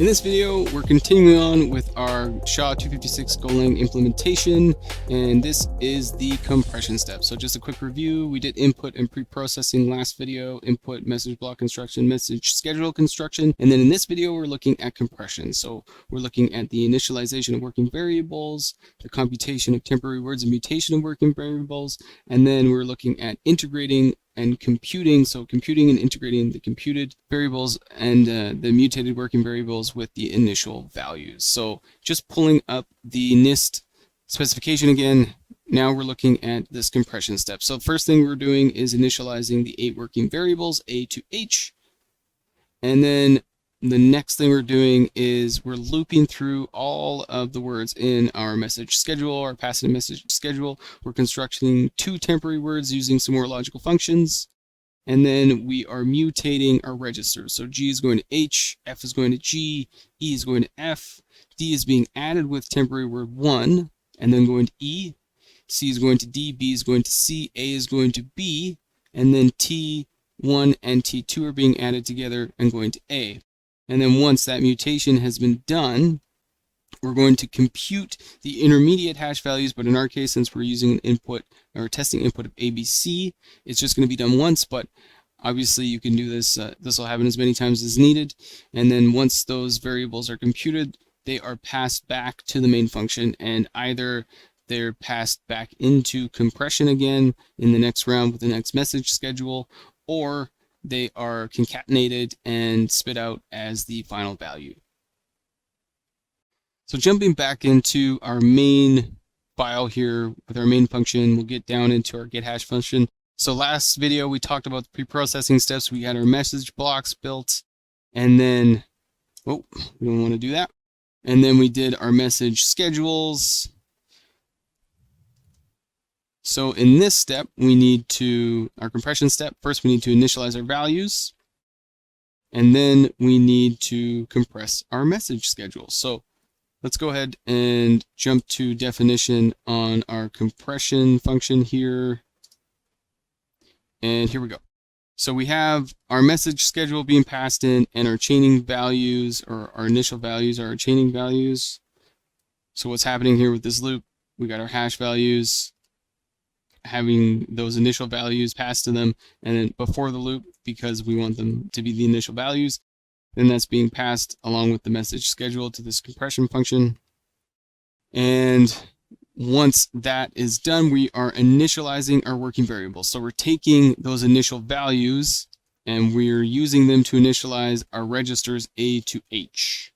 In this video, we're continuing on with our SHA-256 GoLang implementation, and this is the compression step. So just a quick review, we did input and pre-processing last video, input, message block construction, message schedule construction, and then in this video, we're looking at compression. So we're looking at the initialization of working variables, the computation of temporary words and mutation of working variables, and then we're looking at integrating and computing, so computing and integrating the computed variables and the mutated working variables with the initial values. So just pulling up the NIST specification again, now we're looking at this compression step. So first thing we're doing is initializing the 8 working variables, A to H, and then the next thing we're doing is we're looping through all of the words in our message schedule, our passive message schedule. We're constructing 2 temporary words using some more logical functions. And then we are mutating our registers. So G is going to H, F is going to G, E is going to F, D is being added with temporary word 1, and then going to E, C is going to D, B is going to C, A is going to B, and then T1 and T2 are being added together and going to A. And then once that mutation has been done, we're going to compute the intermediate hash values, but in our case, since we're using an input or testing input of ABC, it's just going to be done once, but obviously you can do this, this will happen as many times as needed. And then once those variables are computed, they are passed back to the main function, and either they're passed back into compression again in the next round with the next message schedule, or they are concatenated and spit out as the final value. So jumping back into our main file here with our main function, we'll get down into our getHash function. So last video we talked about the pre-processing steps. We had our message blocks built, and then, oh, we don't want to do that. And then we did our message schedules. So in this step, we need to, our compression step, first we need to initialize our values, and then we need to compress our message schedule. So let's go ahead and jump to definition on our compression function here. And here we go. So we have our message schedule being passed in, and our chaining values, or our initial values, are our chaining values. So what's happening here with this loop, we got our hash values, having those initial values passed to them, and then before the loop, because we want them to be the initial values, then that's being passed along with the message schedule to this compression function. And once that is done, we are initializing our working variables. So we're taking those initial values and we're using them to initialize our registers A to H.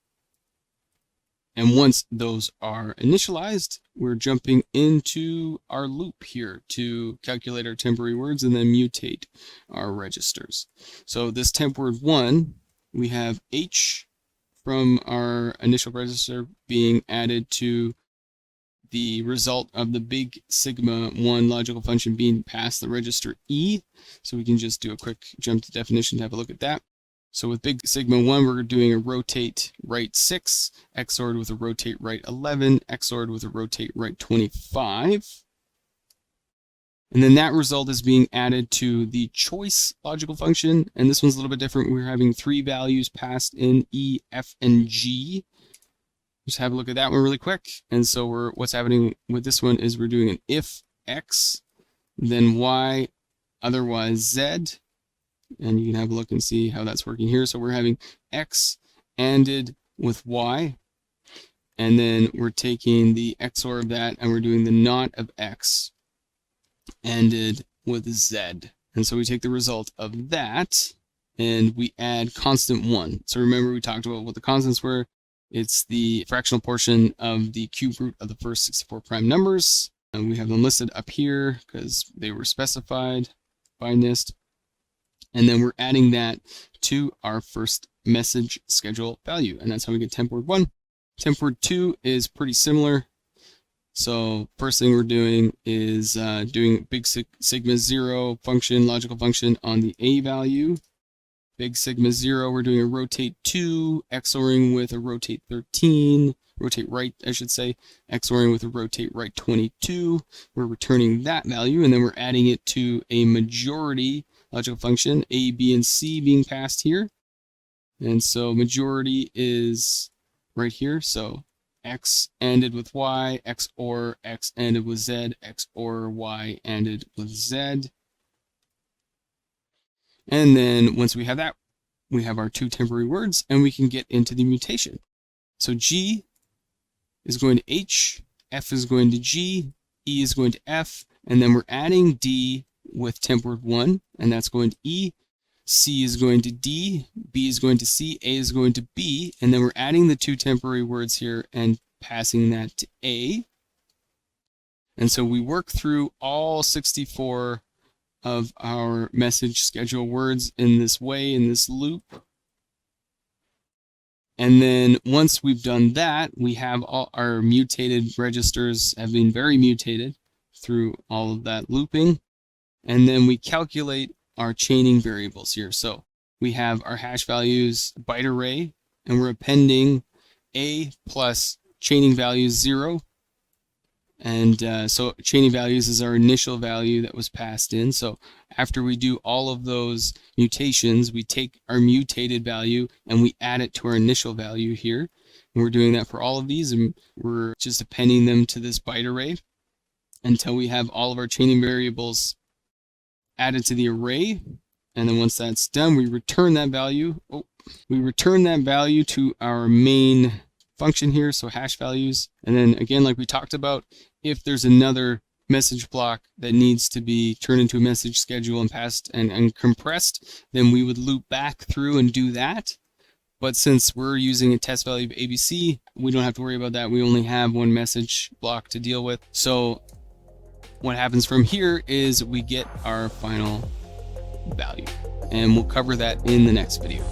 And once those are initialized, we're jumping into our loop here to calculate our temporary words and then mutate our registers. So this temp word 1, we have H from our initial register being added to the result of the big sigma 1 logical function being passed the register E. So we can just do a quick jump to definition to have a look at that. So with big sigma 1, we're doing a rotate right 6, XORed with a rotate right 11, XORed with a rotate right 25. And then that result is being added to the choice logical function. And this one's a little bit different. We're having 3 values passed in E, F, and G. Just have a look at that one really quick. And so what's happening with this one is we're doing an if X, then Y, otherwise Z. And you can have a look and see how that's working here. So we're having X ANDed with Y, and then we're taking the XOR of that and we're doing the not of X ANDed with Z. And so we take the result of that and we add constant 1. So remember we talked about what the constants were. It's the fractional portion of the cube root of the first 64 prime numbers. And we have them listed up here because they were specified by NIST. And then we're adding that to our first message schedule value. And that's how we get temp word 1. Temp word 2 is pretty similar. So first thing we're doing is doing big sigma 0 function, logical function on the A value. Big sigma 0, we're doing a rotate 2, XORing with a rotate 13, rotate right, I should say, XORing with a rotate right 22. We're returning that value, and then we're adding it to a majority logical function, A, B, and C being passed here. And so majority is right here. So X ended with Y, X or X ended with Z, X or Y ended with Z. And then once we have that, we have our two temporary words and we can get into the mutation. So G is going to H, F is going to G, E is going to F, and then we're adding D with temp word 1, and that's going to E. C is going to D, B is going to C, A is going to B, and then we're adding the two temporary words here and passing that to A. And so we work through all 64 of our message schedule words in this way, in this loop. And then once we've done that, we have all our mutated registers have been very mutated through all of that looping. And then we calculate our chaining variables here. So we have our hash values byte array, and we're appending A plus chaining values 0. And so chaining values is our initial value that was passed in. So after we do all of those mutations, we take our mutated value and we add it to our initial value here. And we're doing that for all of these, and we're just appending them to this byte array until we have all of our chaining variables added to the array. And then once that's done, we return that value. We return that value to our main function here, so hash values. And then again, like we talked about, if there's another message block that needs to be turned into a message schedule and passed and compressed, then we would loop back through and do that. But since we're using a test value of ABC, we don't have to worry about that. We only have one message block to deal with. So what happens from here is we get our final value, and we'll cover that in the next video.